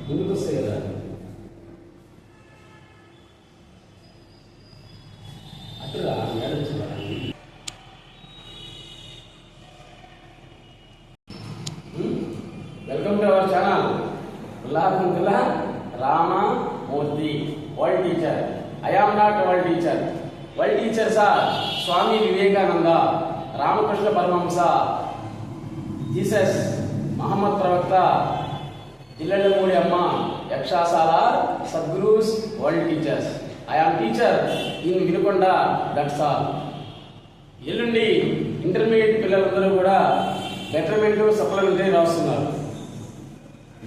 ముందుకు వస్తాయి కదా. అట్టుగా madam welcome to our channel ఉల్లాహంతుల్లా Ramamurthy world teacher. I am not world teacher. World teachers are Swami Vivekananda, Ramakrishna Paramahamsa, Jesus, Muhammad ప్రవక్త, జిల్లెళ్ళమూడి అమ్మ, యక్షాసాల, సద్గురూస్, world teachers. I am teacher in Vinukonda, that's all. ఎల్లుండి ఇంటర్మీడియట్ పిల్లలందరూ కూడా బెటర్మెంట్ సప్లిమెంటరీ రాస్తున్నారు.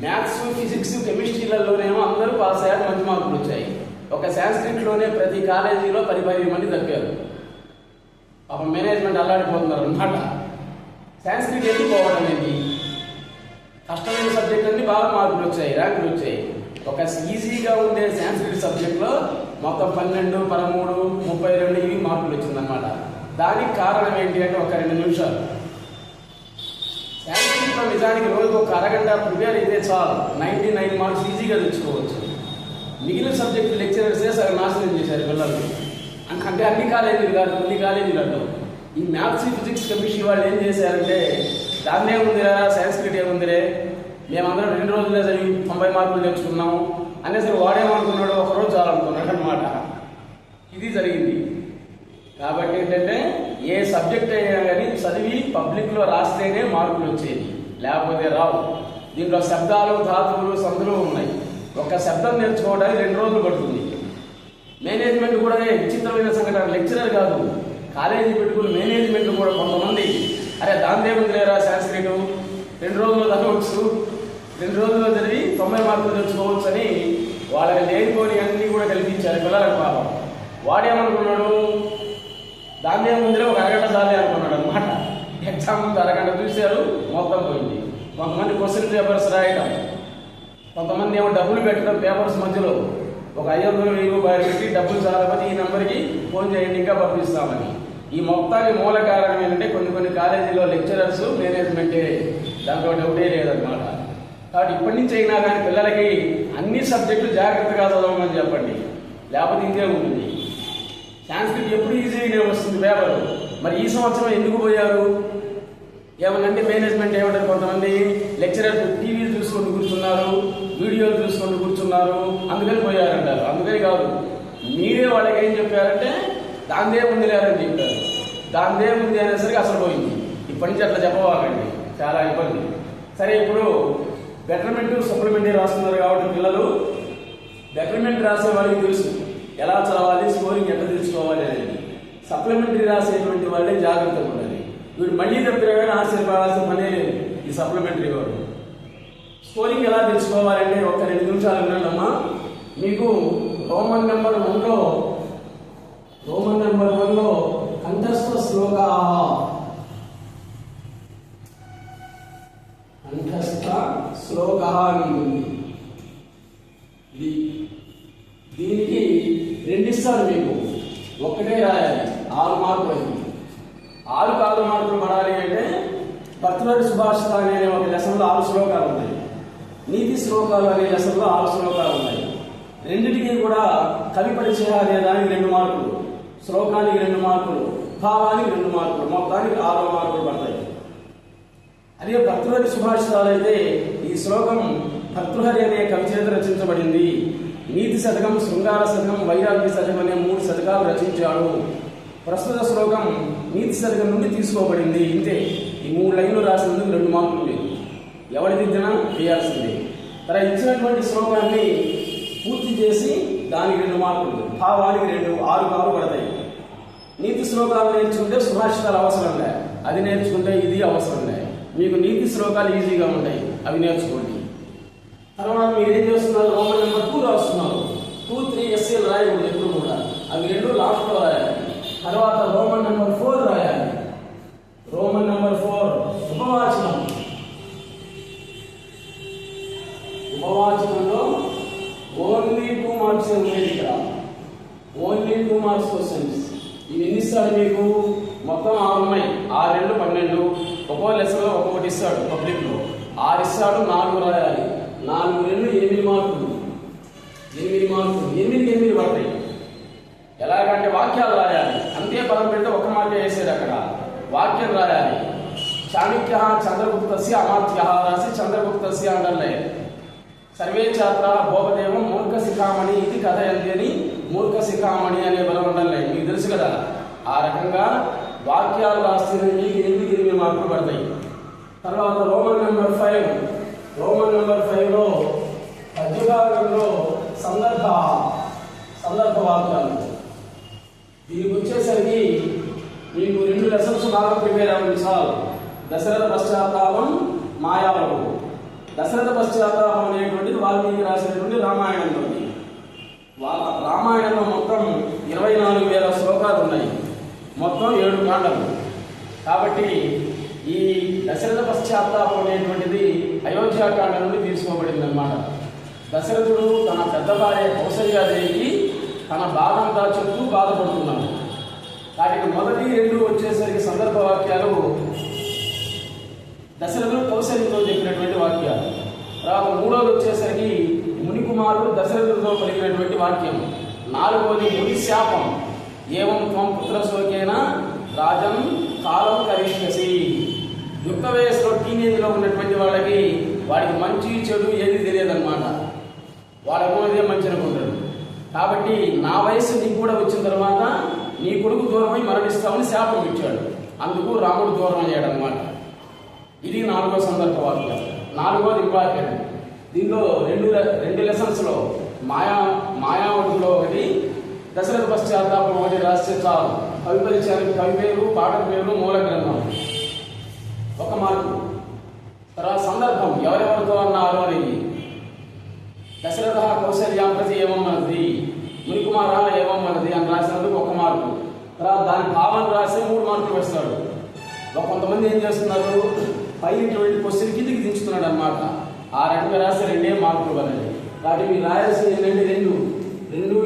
మ్యాథ్స్, ఫిజిక్స్, కెమిస్ట్రీలలోనేమో అందరూ పాస్ అయ్యారు, మంచి మార్కులు వచ్చాయి. ఒక సాంస్క్రిట్లోనే ప్రతి కాలేజీలో 10 మంది తప్పారు. పాపం మేనేజ్మెంట్ అల్లాడిపోతున్నారు అన్నమాట. సాంస్క్రిట్ ఎందుకు పోవడం ఏంటి? కష్టమైన సబ్జెక్ట్ అన్ని బాగా మార్కులు వచ్చాయి, ర్యాంకులు వచ్చాయి. ఒక ఈజీగా ఉండే సాంస్క్రిట్ సబ్జెక్ట్లో మొత్తం 12, 13, 32 ఇవి మార్కులు వచ్చిందన్నమాట. దానికి కారణం ఏంటి అంటే ఒక 2 నిమిషాలు. సాంస్క్రిట్లో నిజానికి రోజుకు ఒక అరగంట ప్రిపేర్ అయితే చాలు, 99 మార్క్స్ ఈజీగా తెచ్చుకోవచ్చు. మిగిలిన సబ్జెక్టు లెక్చరర్సే సగం నాశనం చేశారు పిల్లలు. అంటే అన్ని కాలేజీలు కాదు, కొన్ని కాలేజీలు అంటాం. ఈ మ్యాథ్స్, ఫిజిక్స్, కెమిస్ట్రీ వాళ్ళు ఏం చేశారంటే దాన్నే ఉందిరా, సాంస్క్రిట్ ఏముందిరే, మేమందరం 2 రోజులే చదివి 90 మార్కులు తెచ్చుకున్నాము అనేసరి వాడేమనుకున్నాడు, ఒకరోజు చాలనుకున్నాడు అనమాట. ఇది జరిగింది. కాబట్టి ఏంటంటే ఏ సబ్జెక్ట్ అయినా కానీ చదివి పబ్లిక్లో రాస్తేనే మార్కులు వచ్చేది, లేకపోతే రావు. దీంట్లో శబ్దాలు, ధాతువులు, సందులు ఉన్నాయి. ఒక శబ్దం నేర్చుకోవడానికి 2 రోజులు పడుతుంది. మేనేజ్మెంట్ కూడా విచిత్రమైన సంఘటన. లెక్చరర్ కాదు, కాలేజీ పెట్టుకుని మేనేజ్మెంట్ కూడా కొంతమంది అరే దాందేముంది లేరా సాంస్క్రిట్ 2 రోజుల్లో చదవచ్చు, 2 రోజుల్లో చదివి 90 మార్కులు తెచ్చుకోవచ్చు అని వాళ్ళకి లేనిపోని అన్నీ కూడా కల్పించారు పిల్లలకు. పాపం వాడేమనుకున్నాడు, దాందేముందిలే ఒక అరగంట చాలే అనుకున్నాడు అనమాట. ఎగ్జామ్ ముందు అరగంట చూశారు, మొత్తం పోయింది. కొంతమంది క్వశ్చన్ పేపర్స్ రాయటం, కొంతమంది ఏమో డబ్బులు పెట్టడం పేపర్స్ మధ్యలో ఒక 500 రూపాయలు పెట్టి డబ్బులు చాలకపోతే ఈ నెంబర్కి ఫోన్ చేయండి ఇంకా పంపిస్తామని. ఈ మొత్తానికి మూల కారణం ఏంటంటే కొన్ని కాలేజీలో లెక్చరర్స్, మేనేజ్మెంటే, దాంట్లో డౌటే లేదన్నమాట. కాబట్టి ఇప్పటి నుంచి అయినా కానీ పిల్లలకి అన్ని సబ్జెక్టులు జాగ్రత్తగా చదవమని చెప్పండి, లేకపోతే ఇంకే ఉంటుంది. సాంస్క్రిట్ ఎప్పుడు ఈజీగానే వస్తుంది పేపర్. మరి ఈ సంవత్సరం ఎందుకు పోయారు? ఏమనంటే మేనేజ్మెంట్ ఏమంటారు, కొంతమంది లెక్చరర్స్ టీవీలు చూసుకుంటూ కూర్చున్నారు, వీడియోలు చూసుకుంటూ కూర్చున్నారు, అందుకని పోయారంటారు. అందుకని కాదు, మీరే వాళ్ళకి ఏం చెప్పారంటే దాందే ఉంది లేరని చెప్పారు. దాందే ఉంది అనేసరికి అసలు పోయింది. ఇప్పటి నుంచి అట్లా చెప్పవాలండి, చాలా ఇబ్బంది. సరే, ఇప్పుడు బెటర్మెంట్, సప్లిమెంటరీ రాస్తున్నారు కాబట్టి పిల్లలు బెటర్మెంట్ రాసే వాళ్ళకి తెలుసు ఎలా చదవాలి, స్కోరింగ్ ఎట్లా తెచ్చుకోవాలి అనేది. సప్లిమెంటరీ రాసేటువంటి వాళ్ళే జాగ్రత్తగా ఉండాలి. వీడు మళ్ళీ తప్పినా కానీ ఆశ్చర్యపడాల్సిన పనే లేదు ఈ సప్లిమెంటరీ వాడు. స్కోరింగ్ ఎలా తెచ్చుకోవాలంటే ఒక 2 నిమిషాలు వినండమ్మా. మీకు రోమన్ నెంబర్ 1లో కంఠస్థ శ్లోక ఉంది. దీనికి 2 ఇస్తాడు మీకు, ఒక్కటే రాయాలి, 6 మార్కులు అయింది. 6 మార్కులు పడాలి అంటే భర్తృహరి సుభాషిత అనే ఒక లెసన్లో 6 శ్లోకాలు ఉన్నాయి. నీతి శ్లోకాలు అనే లెసన్లో 6 శ్లోకాలు ఉన్నాయి. రెండింటికి కూడా కవి పరిచయాలు అనే దానికి 2 మార్కులు, శ్లోకానికి 2 మార్కులు, భావానికి 2 మార్కులు, మొత్తానికి 6 మార్కులు పడతాయి. అదే భర్తృహరి సుభాషితాలు అయితే ఈ శ్లోకం భర్తృహరి అనే కవి చేత రచించబడింది. నీతి శతకం, శృంగార శతకం, వైరాగ్య శతకం అనే 3 శతకాలు రచించాడు. ప్రస్తుత శ్లోకం నీతి శతకం నుండి తీసుకోబడింది. ఇంతే, ఈ 3 లైన్లు రాసినందుకు 2 మార్కులు లేదు. ఎవరి దిద్దినా వేయాల్సిందే. తన ఇచ్చినటువంటి శ్లోకాన్ని పూర్తి చేసి దానికి 2 మార్కులు, భావానికి 2, 6 పడతాయి. నీతి శ్లోకాలు నేర్చుకుంటే సుభాషితాలు అవసరం లే, అది నేర్చుకుంటే ఇది అవసరం లే. మీకు నీతి శ్లోకాలు ఈజీగా ఉంటాయి, అవి నేర్చుకోండి. తర్వాత మీరు ఏం చేస్తున్నారు, రోమన్ నెంబర్ 2 రాస్తున్నారు. 2, 3 ఎస్సీలు రాయకూడదు ఎప్పుడు కూడా, అవి 2 లాస్ట్లో రాయాలి. తర్వాత రోమన్ నెంబర్ 4 రాయాలి. రోమన్ నెంబర్ 4 ఉపవాచకంలో ఓన్లీ 2 మార్క్స్ ఉండేది. ఇక్కడ ఓన్లీ 2 మార్క్స్ క్వశ్చన్స్. ఇవి ఎన్ని ఇస్తాడు మీకు? మొత్తం 6 ఉన్నాయి. 6 × 12, ఒక్కో లెసన్లో ఒక్కొక్కటి ఇస్తాడు. పబ్లిక్లో 6 ఇస్తాడు, 4 రాయాలి. 4 × 2 8 మార్కులు. చంద్రగుప్తస్య అమాత్య రాసి చంద్రగుప్తస్య అండర్లే. సర్వే ఛాత్ర భోగదేవం మూర్ఖ శిఖామణి ఇది కథయంతి అని మూర్ఖ శిఖామణి అనే బలం అండర్లే. మీకు తెలుసు కదా, ఆ రకంగా వాక్యాలు రాస్తే మీకు 8 మార్కులు పడతాయి. తర్వాత రోమన్ నెంబర్ 5లో పద్యభాగంలో సందర్భ వాక్యాలు. దీనికి వచ్చేసరికి మీకు 2 లెసన్స్ బాగా ప్రిపేర్ అవ్వండి చాలు. దశరథ పశ్చాత్తాపం, మాయావళం. దశరథ పశ్చాత్తాపం అనేటువంటిది వాల్మీకి రాసినటువంటి రామాయణంలో. రామాయణంలో మొత్తం 24,000 శ్లోకాలు ఉన్నాయి, మొత్తం 7 కాండలు. కాబట్టి ఈ దశరథ పశ్చాత్తాపం అనేటువంటిది అయోధ్యాకాండ నుండి తీసుకోబడింది అన్నమాట. దశరథుడు తన పెద్ద భార్య కౌసల్యాదేవికి తన బాధంతా చెప్తూ బాధపడుతున్నాడు. వాటికి మొదటి 2 వచ్చేసరికి సందర్భ వాక్యాలు, దశరథుడు కౌశల్యతో చెప్పినటువంటి వాక్యాలు. తర్వాత 3వది వచ్చేసరికి మునికుమారుడు దశరథుడితో పలికినటువంటి వాక్యం. 4వది ముని శాపం, ఏవం త్వం పుత్రశోకేన రాజన్ కాలం కరిష్యసి. యుక్త వయసులో టీనేజ్లో ఉన్నటువంటి వాడికి మంచి చెడు ఏది తెలియదన్నమాట. వాడేదే మంచి అనుకుంటాడు. కాబట్టి నా వయసు నీకు కూడా వచ్చిన తర్వాత నీ కొడుకు దూరమై మరణిస్తామని శాపం ఇచ్చాడు. అందుకు రాముడు దూరం అయ్యాడు అనమాట. ఇది 4వ సందర్భ వాక్యం. 4వది ఇంపార్టెంట్. దీనిలో 2 లెసన్స్లో మాయావతిలో ఒకటి, దశరథ పశ్చాత్తాపం ఒకటి రాస్తే చాలు. కవి పరిచయానికి కవి పేరు, పాట పేరు, మూల గ్రంథం 1 మార్కు. తర్వాత సందర్భం ఎవరెవరితో అన్నారు అనేది. దశరథ కౌశల్యాం ప్రతి ఏమం మనది, మునికుమార ఏమం మనది అని రాసినందుకు 1 మార్కు. తర్వాత దాని భావన రాసి 3 మార్కులు వేస్తాడు. కొంతమంది ఏం చేస్తున్నారు, పైనటువంటి క్వశ్చన్ కిందికి దించుతున్నాడు అన్నమాట. ఆ రకంగా రాస్తే 2 మార్కులు పడండి. కాబట్టి మీరు రాయాల్సింది ఏంటంటే 2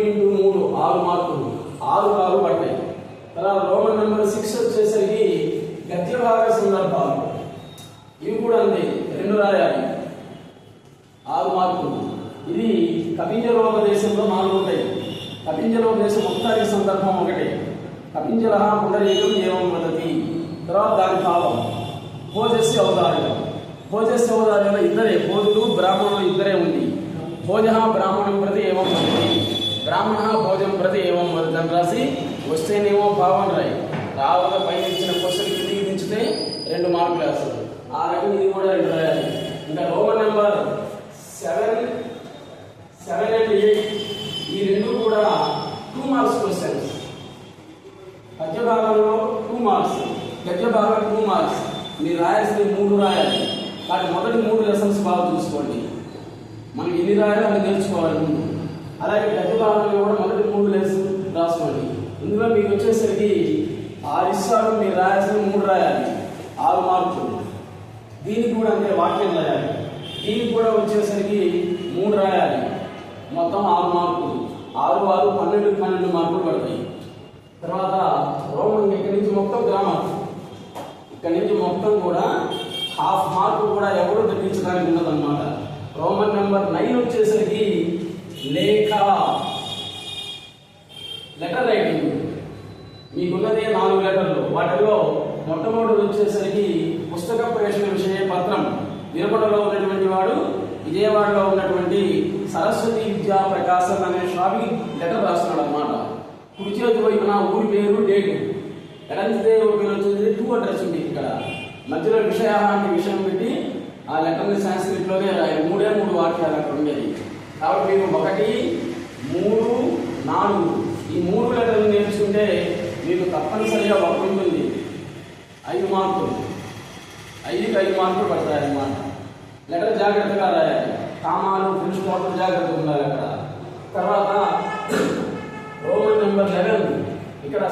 × 3 6 మార్కులు, 6 పడ్డాయి. తర్వాత రోమన్ నెంబర్ 6 వచ్చేసరికి గద్యభాగ సందర్భాలు. ఇవి కూడా అంతే, 2 రాయాలి, 6 మార్కులు. ఇది కపింజలోక దేశంలో 4 ఉంటాయి. కపింజలోక దేశం మొత్తానికి సందర్భం ఒకటే. కపింజల పునరేకం ఏమం వదతి. తర్వాత దాని భావం భోజస్య ఔదార్యం. భోజస్య ఔదార్యంలో ఇద్దరే, భోజులు బ్రాహ్మణులు ఇద్దరే ఉంది. భోజ బ్రాహ్మణం ప్రతి ఏమం వదతి, బ్రాహ్మణ భోజనం ప్రతి ఏమం వదతి అని రాసి వస్తేనేమో భావం రాయి. రావణ పైన ఇచ్చిన క్వశ్చన్ కిందికి దించితే 2 మార్కులు వేస్తారు. ఆ రకంగా ఇది కూడా 2 రాయాలి. ఇంకా రోమన్ నెంబర్ 7 and 8 ఈ 2 కూడా 2 మార్క్స్ క్వశ్చన్స్. పద్య భాగంలో 2 మార్క్స్, గద్య భాగం 2 మార్క్స్. మీరు రాయాల్సింది 3 రాయాలి. వాటి మొదటి 3 లెసన్స్ బాగా చూసుకోండి. మనం ఎన్ని రాయాలో అది నేర్చుకోవాలి ముందు. అలాగే గద్య భాగంలో కూడా మొదటి 3 లెసన్స్ రాసుకోండి. ఇందులో మీకు వచ్చేసరికి 6 ఇస్తాడు, మీరు రాయాల్సింది 3 రాయాలి, 6 మార్కులు. దీనికి కూడా అంటే వాక్యం రాయాలి. దీనికి కూడా వచ్చేసరికి 3 రాయాలి, మొత్తం 6 మార్కులు. 6 12 మార్కులు పడతాయి. తర్వాత రోమన్ ఇక్కడి నుంచి మొత్తం గ్రామర్, ఇక్కడి నుంచి మొత్తం కూడా 1/2 మార్కు కూడా ఎవరు తగ్గించడానికి ఉన్నదన్నమాట. రోమన్ నెంబర్ 9 వచ్చేసరికి లెటర్ రైటింగ్. మీకున్నదే 4 లెటర్లు. వాటిలో మొట్టమొదటి వచ్చేసరికి పుస్తక ప్రేషణ విషయ పత్రం. వినపడలో ఉన్నటువంటి వాడు విజయవాడలో ఉన్నటువంటి సరస్వతి విద్యా ప్రకాశం అనే షాప్కి లెటర్ రాస్తున్నాడు అన్నమాట. కుడి చేతి వైపున ఊరి పేరు, డేటు, ఎడంతే వైపున వచ్చేది 2 అడ్రస్ ఉంది. ఇక్కడ మధ్యలో విషయం పెట్టి ఆ లెటర్ని సాంస్క్రిట్లోనే రాయాలి. 3 వాక్యాలు అక్కడ ఉండేది. కాబట్టి మీకు 1, 3, 4 ఈ 3 లెటర్లు నేర్చుకుంటే మీకు తప్పనిసరిగా 1 ఉంటుంది. 5 మార్కులు, 5 మార్కులు పడతాయి అన్నమాట. లెటర్ జాగ్రత్తగా రాయాలి. కామాలు, ఫుల్ స్టాప్లు జాగ్రత్తగా ఉండాలి అక్కడ. తర్వాత రోమన్ నెంబర్ 11 ఇక్కడ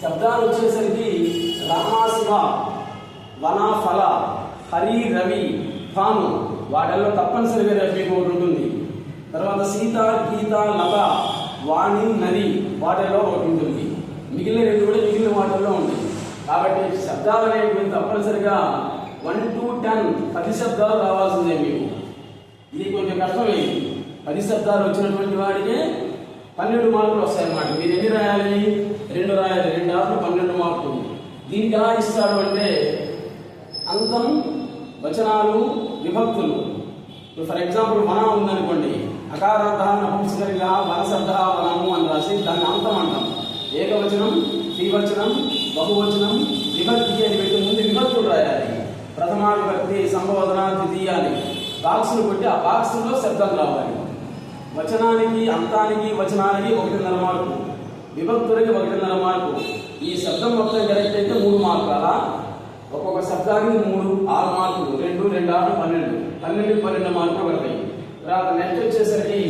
శబ్దాలు వచ్చేసరికి రామాశివ, వన, ఫల, హరి, రవి, భాను వాటిల్లో తప్పనిసరిగా మీకు ఒకటి ఉంటుంది. తర్వాత సీత, గీత, లత, వాణి, నది వాటిల్లో ఒకటి ఉంటుంది. మిగిలిన 2 కూడా మిగిలిన వాటిల్లో ఉంటాయి. కాబట్టి శబ్దాలు అనేవి తప్పనిసరిగా 1 to 10 శబ్దాలు రావాల్సిందే మీకు. ఇది కొంచెం కష్టమైంది. 10 శబ్దాలు వచ్చినటువంటి వాడికి 12 మార్కులు వస్తాయన్నమాట. మీరు ఎన్ని రాయాలి? 2 రాయాలి. 2 ఆరు 12 మార్కులు. దీనికి ఎలా ఇస్తాడు అంటే అంతం, వచనాలు, విభక్తులు. ఫర్ ఎగ్జాంపుల్ వన ఉందనుకోండి, అకారాంత నపుంసకలింగ వనశబ్ద వనము అని రాసి దాన్ని అంతం అంటాం. ఏకవచనం, ద్వివచనం, బహువచనం, విభక్తి అని పెట్టి ముందు విభక్తులు రాయాలి. ప్రథమా విభక్తి, సంబోధన, ద్వితీయ అని బాక్సులు పెట్టి ఆ బాక్సుల్లో శబ్దం రావాలి. వచనానికి, అంతానికి, వచనానికి 1.5 మార్కు, విభక్తులకి 1.5 మార్కు. ఈ శబ్దం మొత్తం కరెక్ట్ అయితే 3 మార్కులు. అలా ఒక్కొక్క శబ్దానికి 3, 6 మార్కులు. 2, 2, 6, 12, 12 మార్కులు పడతాయి. తర్వాత నెక్స్ట్ వచ్చేసరికి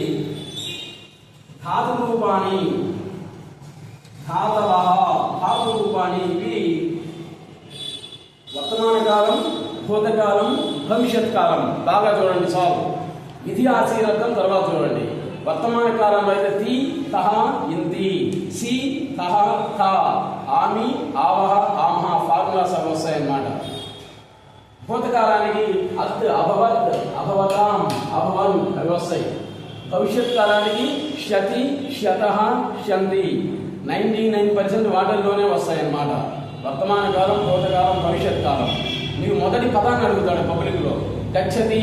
ధాతు రూపాన్ని, ధాతవః, ధాతు రూపాన్ని. ఇవి వర్తమాన కాలం, భూతకాలం, భవిష్యత్ కాలం. బాగా చూడండి చాలు. విధి ఆశీర్వదం తర్వాత చూడండి. వర్తమాన కాలంలో అయితే తి, తహ, ఇంతి, సి, తహ, త, ఆమి, ఆవహ, ఆమహ ఫార్ములాస్ అవి వస్తాయన్నమాట. భూతకాలానికి అత్, అభవత్, అభవతాం, అభవన్ అవి వస్తాయి. భవిష్యత్ కాలానికి శతి, శతః, శంతి. 99% వాటిల్లోనే వస్తాయన్నమాట. వర్తమాన కాలం, భూతకాలం, భవిష్యత్ కాలం. మీరు మొదటి పదాన్ని అడుగుతాడు పబ్లిక్లో. గచ్చతి,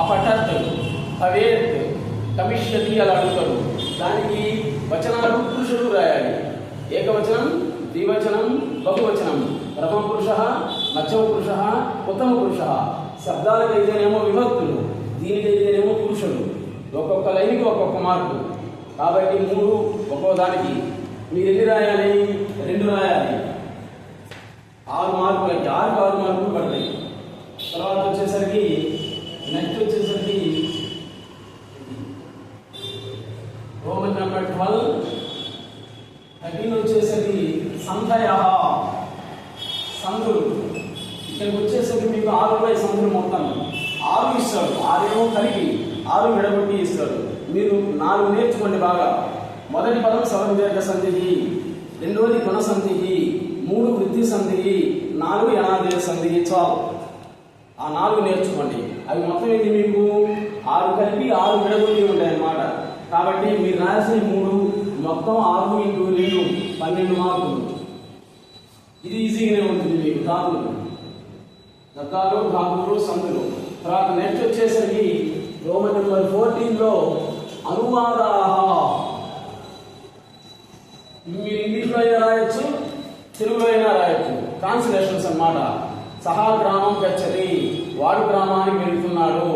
అపఠత్, భవేత్, కమిష్యతి అలా అడుగుతాడు. దానికి వచనాలు పురుషుడు రాయాలి. ఏకవచనం, ద్వివచనం, బహువచనం. ప్రథమ పురుష, మధ్యమ పురుష, ఉత్తమ పురుష. శబ్దాలకైతేనేమో విభక్తులు, దీనికైతేనేమో పురుషుడు. ఒక్కొక్క లైన్కి ఒక్కొక్క మార్కు. కాబట్టి 3 ఒక్కో దానికి. మీరు ఎన్ని రాయాలి? 2 రాయాలి. 6 మార్కులకి 6 మార్కులు పడతాయి. తర్వాత వచ్చేసరికి నెక్స్ట్ వచ్చేసరికి రోమన్ నెంబర్ 12, 13 వచ్చేసరికి సంధయ, సంధులు. ఇక్కడికి వచ్చేసరికి మీకు 6 ఉన్నాయి సంధులు మొత్తం. 6 ఇస్తాడు. 6 ఏమో కలిపి 6 విడగొట్టి ఇస్తాడు. మీరు 4 నేర్చుకోండి బాగా. మొదటి పదం సవర్గ సంధి, రెండోది గుణ సంధి, 3 వృద్ధి సంధి, 4 యనాదేశ సంధి. చాలు. ఆ 4 నేర్చుకోండి. అవి మొత్తం ఇది మీకు 6 కలిపి 6 విడగొట్టి ఉంటాయి అన్నమాట. కాబట్టి మీరు రాసిన 3 మొత్తం 6 × 2 12 మార్కులు. ఇది ఈజీగానే ఉంటుంది మీకు. ధాతులు, దత్తాలు, ధాతులు, సంధులు. తర్వాత నెక్స్ట్ వచ్చేసరికి రోమన్ నెంబర్ 14లో అనువాదాః. మీరు ఇంగ్లీష్లో అయినా రాయొచ్చు, తెలుగులో అయినా రాయొచ్చు. ట్రాన్స్లేషన్స్ అన్నమాట. సహా గ్రామం గచ్చతి, వాడు గ్రామానికి వెళ్తున్నాడు.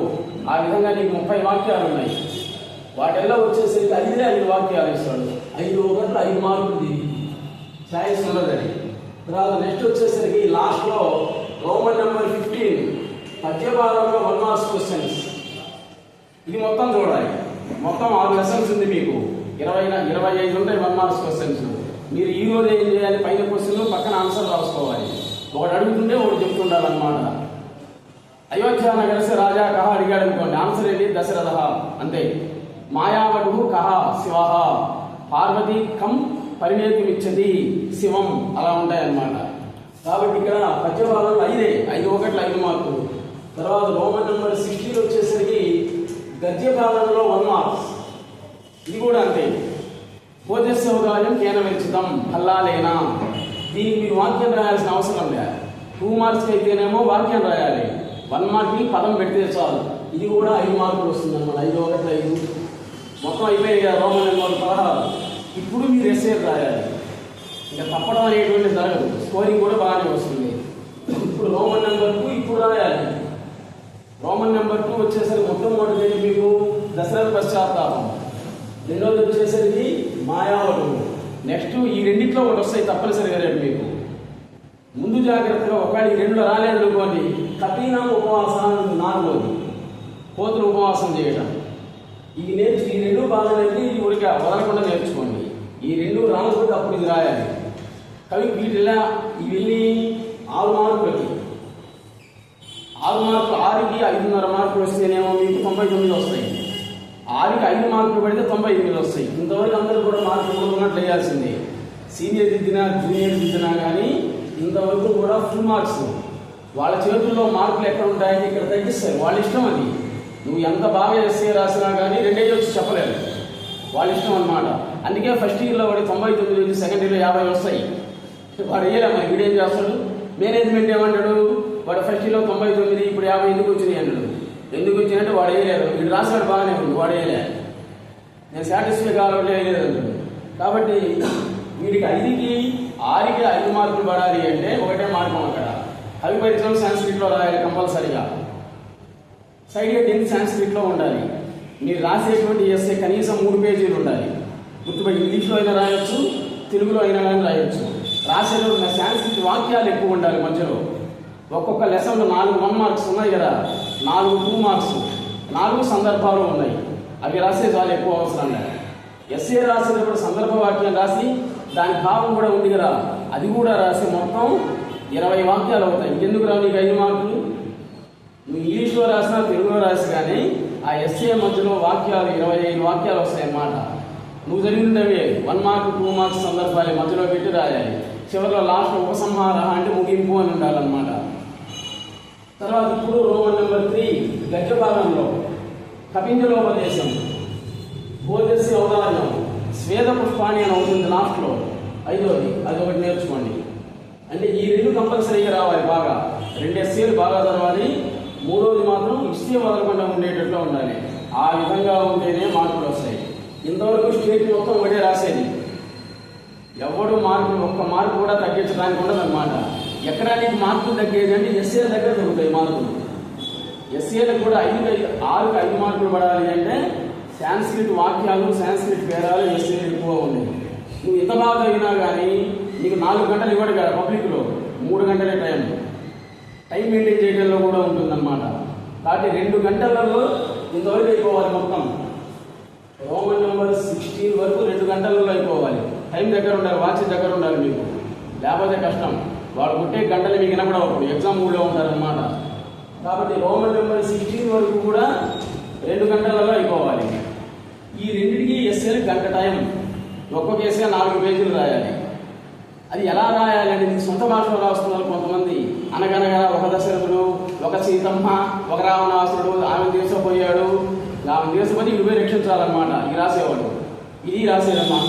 ఆ విధంగా నీకు 30 వాక్యాలు ఉన్నాయి. వాటిల్లో వచ్చేసరికి 5 వాక్యాలు ఇస్తాడు. 5 ఒకటి 5 మార్కులు. దీనికి ఛాయిస్ ఉండదని. తర్వాత నెక్స్ట్ వచ్చేసరికి లాస్ట్లో రోమన్ నెంబర్ 15 పద్యభాగంలో 1 మార్క్స్ క్వశ్చన్స్. ఇది మొత్తం చూడాలి. మొత్తం 6 లెసన్స్ ఉంది మీకు. 25 ఉంటాయి 1 మార్క్స్ క్వశ్చన్స్. మీరు ఈ రోజు ఏం చేయాలి? పైన క్వశ్చన్ పక్కన ఆన్సర్ రాసుకోవాలి. ఒకటి అడుగుతుంటే ఒకటి చెప్తుండాలన్నమాట. అయోధ్య నగరస్య రాజా కహ అడిగాడు అనుకోండి, ఆన్సర్ ఏంటి? దశరథ. అంతే. మాయావటు కహ శివ, పార్వతి కం పరిణేతిమిచ్చది శివం. అలా ఉంటాయన్నమాట. కాబట్టి ఇక్కడ పద్యభాగంలో 5 ఒకటి 5 మార్కులు. తర్వాత రోమన్ నెంబర్ 16 వచ్చేసరికి గద్య భాగంలో 1 మార్క్స్. ఇది కూడా అంతే. పోజస్యవగాయం కేన విరచితం హల్లాలేనా. దీనికి మీరు వాక్యం రాయాల్సిన అవసరం లేదు. 2 మార్క్స్కి అయితేనేమో వాక్యం రాయాలి. 1 మార్క్కి పదం పెడితే చాలు. ఇది కూడా 5 మార్కులు వస్తుంది అన్నమాట. 5 ఒకటి 5 మొత్తం అయిపోయాయి కదా రోమన్ నెంబర్ 16. ఇప్పుడు మీరు ఎస్ఏ రాయాలి. ఇంకా తప్పడం అనేటువంటి జరగదు. స్కోరింగ్ కూడా బాగానే వస్తుంది. ఇప్పుడు రోమన్ నెంబర్ 2 ఇప్పుడు రాయాలి. రోమన్ నెంబర్ 2 వచ్చేసరికి మొట్టమొదటి మీకు దశరథ పశ్చాత్తాపం, రెండోది వచ్చేసరికి మాయావటు. నెక్స్ట్ ఈ రెండిట్లో ఒకటి వస్తాయి తప్పనిసరిగా రేపు మీకు. ముందు జాగ్రత్తగా ఒకవేళ ఈ 2 రాలేదు అనుకోండి, కఠిన ఉపవాసాన్ని 4వది కోతులు ఉపవాసం చేయడం. ఈ 2 బాగా నేర్చి ఇది ఊరిక వదలకుండా నేర్చుకోండి. ఈ 2 రాకపోతే అప్పుడు ఇది రాయాలి. కవి వీటిలా ఇవన్నీ 6 మార్కులకి 6 మార్కులు. 6కి 5.5 మార్కులు వస్తేనేమో మీకు 99 వస్తాయి. 6కి 5 మార్కులు పడితే 98 వస్తాయి. ఇంతవరకు అందరూ కూడా మార్కులు ఉన్నట్లు వేయాల్సిందే. సీనియర్ దిద్దినా జూనియర్ దిద్దినా కానీ ఇంతవరకు కూడా ఫుల్ మార్క్స్. వాళ్ళ చేతుల్లో మార్కులు ఎక్కడ ఉంటాయని ఇక్కడ తగ్గిస్తారు. వాళ్ళ ఇష్టం అది. నువ్వు ఎంత బాగా ఎస్ఏ రాసినా కానీ 2 వచ్చి చెప్పలేరు. వాళ్ళ ఇష్టం అన్నమాట. అందుకే ఫస్ట్ ఇయర్లో వాడి 99, సెకండ్ ఇయర్లో 50 వస్తాయి. వాడు వేయలేమ్మా. వీడేం చేస్తాడు? మేనేజ్మెంట్ ఏమంటాడు? వాడు ఫస్ట్లో 99, ఇప్పుడు 50 ఎందుకు వచ్చినాయి అంటాడు. ఎందుకు వచ్చినాయంటే వాడు వేయలేరు. వీడు రాసాడు బాగానే ఉంది, వాడు వేయలే. నేను సాటిస్ఫై కావాలంటే వేయలేదు అంటాడు. కాబట్టి వీడికి 5కి 6కి 5 మార్కులు పడాలి అంటే ఒకటే మార్గం. అక్కడ కవి పరిచయం సాంస్క్రిట్లో రాయాలి కంపల్సరిగా. సైడ్ హెడ్డింగ్ సాంస్క్రిట్లో ఉండాలి. మీరు రాసేటువంటి ఎస్ఏ కనీసం 3 పేజీలు ఉండాలి. గుర్తుపెట్టి ఇంగ్లీష్లో అయినా రాయొచ్చు, తెలుగులో అయినా కానీ రాయొచ్చు. రాసేటప్పుడు సాంస్క్రిట్ వాక్యాలు ఎక్కువ ఉండాలి మధ్యలో. ఒక్కొక్క లెసన్లో 4 1 మార్క్స్ ఉన్నాయి కదా, 4 2 మార్క్స్, 4 సందర్భాలు ఉన్నాయి. అవి రాసే చాలా ఎక్కువ అవసరం లేదు. ఎస్ఏ రాసేటప్పుడు సందర్భ వాక్యం రాసి దాని భావం కూడా ఉంది కదా, అది కూడా రాసి మొత్తం 20 వాక్యాలు అవుతాయి. ఇంకెందుకు రావు నీకు 5 మార్కులు? నువ్వు ఇంగ్లీష్లో రాసినా తెలుగులో రాసి కానీ ఆ ఎస్ఏ మధ్యలో వాక్యాలు 25 వాక్యాలు వస్తాయి అన్నమాట. నువ్వు చదివినవి 1 మార్క్ 2 మార్క్స్ సందర్భాలు మధ్యలో పెట్టి రాయాలి. చివరిలో లాస్ట్ ఉపసంహార అంటే ముగింపు అని ఉండాలన్నమాట. తర్వాత ఇప్పుడు రోమన్ నెంబర్ 3 గద్య భాగంలో కపింజలోపదేశం, ఓజస్సి ఔదార్యం, స్వేద పుష్పాణి అని అవుతుంది లాస్ట్లో 5వది. అది ఒకటి నేర్చుకోండి. అంటే ఈ 2 కంపల్సరీగా రావాలి. బాగా 2 ఎస్సీలు బాగా చదవాలి. 3వది మాత్రం ఇస్తే వదలకుండా ఉండేటట్లు ఉండాలి. ఆ విధంగా ఉంటేనే మార్కులు వస్తాయి. ఇంతవరకు స్టేట్ మొత్తం ఒకటే రాసేది. ఎవడు మార్కులు ఒక్క మార్కు కూడా తగ్గించడానికి ఉండదన్నమాట. ఎక్కడ నీకు మార్కులు తగ్గేది అంటే ఎస్ఏల దగ్గర దొరుకుతాయి మార్కులు. ఎస్ఏలకు కూడా 6కి 5 మార్కులు పడాలి అంటే సాంస్క్రిట్ వాక్యాలు, సాంస్క్రిట్ పేరాలు ఎస్ఏలు ఎక్కువ ఉన్నాయి. నువ్వు ఇంత బాగా చదివినా కానీ నీకు 4 గంటలు ఇవ్వడు కదా పబ్లిక్లో, 3 గంటలే టైం మెయింటైన్ చేయడంలో కూడా ఉంటుందన్నమాట. కాబట్టి 2 గంటలలో ఇంతవరకు అయిపోవాలి మొత్తం. రోమన్ నెంబర్ 16 వరకు 2 గంటలలో అయిపోవాలి. టైం దగ్గర ఉండాలి, వాచ్ దగ్గర ఉండాలి మీకు, లేకపోతే కష్టం. వాడు పుట్టే గంటలు మీకు వినపడవు, ఎగ్జామ్ మూడ్లో ఉంటారనమాట. కాబట్టి రోమన్ నెంబర్ 16 వరకు కూడా 2 గంటలలో అయిపోవాలి. ఈ రెండింటికి ఎస్ఏలు గంట టైం. ఒక్కొక్క ఎస్ఏ 4 పేజీలు రాయాలి. అది ఎలా రాయాలంటే నీకు సొంత భాషలో రాస్తున్నారు కొంతమంది. అనగనగా ఒక దశరథుడు, ఒక సీతమ్మ, ఒక రావణాసురుడు, ఆమె తీసుకుపోయాడు, ఆమె తీసుకుపోయి ఇవి రక్షించాలన్నమాట. ఇది రాసేవాడు, ఇది రాసేదన్నమాట.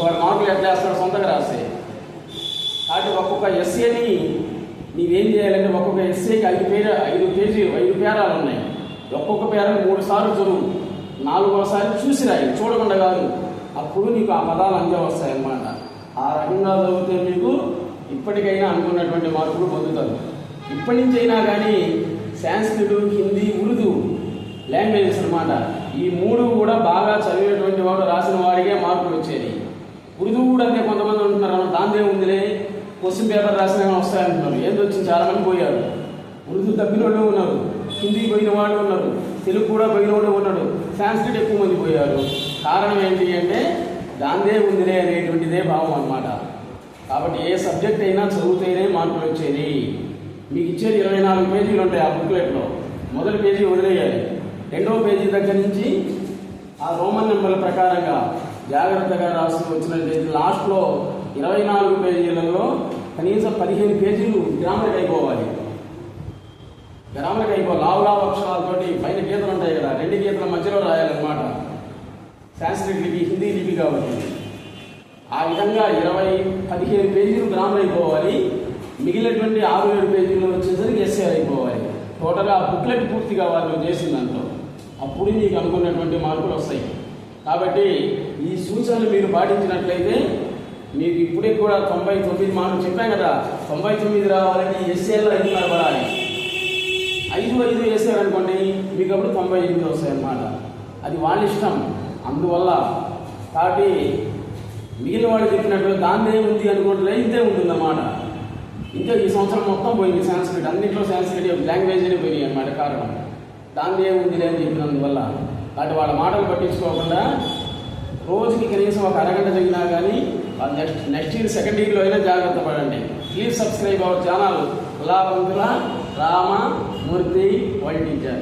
వాడు మార్కులు ఎట్లా వేస్తాడు? సొంతగా రాసే. కాబట్టి ఒక్కొక్క ఎస్ఏని నీవేం చేయాలంటే ఒక్కొక్క ఎస్ఏకి 5 పేరాలు ఉన్నాయి. ఒక్కొక్క పేరాలు 3 సార్లు చదువు, 4వసారి చూసి రాయి, చూడకుండా కాదు. అప్పుడు నీకు ఆ పదాలు అందే వస్తాయి అన్నమాట. ఆ రకంగా చదివితే మీకు ఇప్పటికైనా అనుకున్నటువంటి మార్కులు పొందుతారు. ఇప్పటి నుంచి అయినా కానీ సాంస్క్రిట్, హిందీ, ఉర్దూ లాంగ్వేజెస్ అన్నమాట. ఈ 3 కూడా బాగా చదివేటువంటి వాడు రాసిన వాడికే మార్కులు వచ్చేది. ఉర్దూ కూడా అంటే కొంతమంది ఉంటున్నారు, దాందే ఉందిలే, క్వశ్చన్ పేపర్ రాసినా వస్తాయంటున్నారు. ఏంది వచ్చింది, చాలామంది పోయారు. ఉర్దూ తప్పిన వాళ్ళు ఉన్నారు, హిందీ పోయిన వాళ్ళు ఉన్నారు, తెలుగు కూడా పోయిన వాళ్ళు ఉన్నాడు, సాంస్క్రిట్ ఎక్కువ మంది పోయారు. కారణం ఏంటి అంటే దాందే ఉందిలే అనేటువంటిదే భావం అన్నమాట. కాబట్టి ఏ సబ్జెక్ట్ అయినా చదివితేనే మార్కులు వచ్చేది. మీకు ఇచ్చేది 24 పేజీలు ఉంటాయి ఆ బుక్లెట్లో. మొదటి పేజీ వదిలేయాలి. 2వ పేజీ దగ్గర నుంచి ఆ రోమన్ నెంబర్ల ప్రకారంగా జాగ్రత్తగా రాసి వచ్చినట్లయితే లాస్ట్లో 24 పేజీలలో కనీసం 15 పేజీలు గ్రామర్కి అయిపోవాలి. గ్రామర్కి అయిపోవాలి. లావు అక్షరాలతోటి పైన గీతలు ఉంటాయి కదా, 2 గీతల మధ్యలో రాయాలన్నమాట. సాంస్క్రిట్ లిపి, హిందీ లిపి కాబట్టి ఆ విధంగా 15 పేజీలు గ్రామర్ అయిపోవాలి. మిగిలినటువంటి 6-7 పేజీలు వచ్చేసరికి ఎస్ఏ అయిపోవాలి. టోటల్గా ఆ బుక్లెట్ పూర్తిగా వాళ్ళు చేసిన దాంట్లో అప్పుడు మీకు అనుకున్నటువంటి మార్కులు వస్తాయి. కాబట్టి ఈ సూచనలు మీరు పాటించినట్లయితే మీకు ఇప్పుడే కూడా 99 మార్కులు చెప్పాం కదా, 99 రావాలని ఎస్ఏలో 5 పడాలి. 5 వేసారు అనుకోండి మీకు అప్పుడు 98 వస్తాయి అన్నమాట. అది వాళ్ళ ఇష్టం. అందువల్ల కాబట్టి మిగిలిన వాడు చెప్పినట్టు దాందే ఉంది అనుకుంటే ఇంతే ఉంటుందన్నమాట. ఇంకా ఈ సంవత్సరం మొత్తం పోయింది సాంస్క్రిట్, అన్నింటిలో సాంస్క్రిట్ లాంగ్వేజ్ అని పోయినాయి అన్నమాట. కారణం దాందే ఉంది అని చెప్పినందువల్ల. కాబట్టి వాళ్ళ మాటలు పట్టించుకోకుండా రోజుకి కనీసం ఒక అరగంట చదివినా కానీ నెక్స్ట్ ఇయర్ 2nd ఇయర్లో అయినా జాగ్రత్త పడండి. ప్లీజ్ సబ్స్క్రైబ్ అవర్ ఛానల్ లాభంతుల రామమూర్తి వరల్డ్ టీచర్.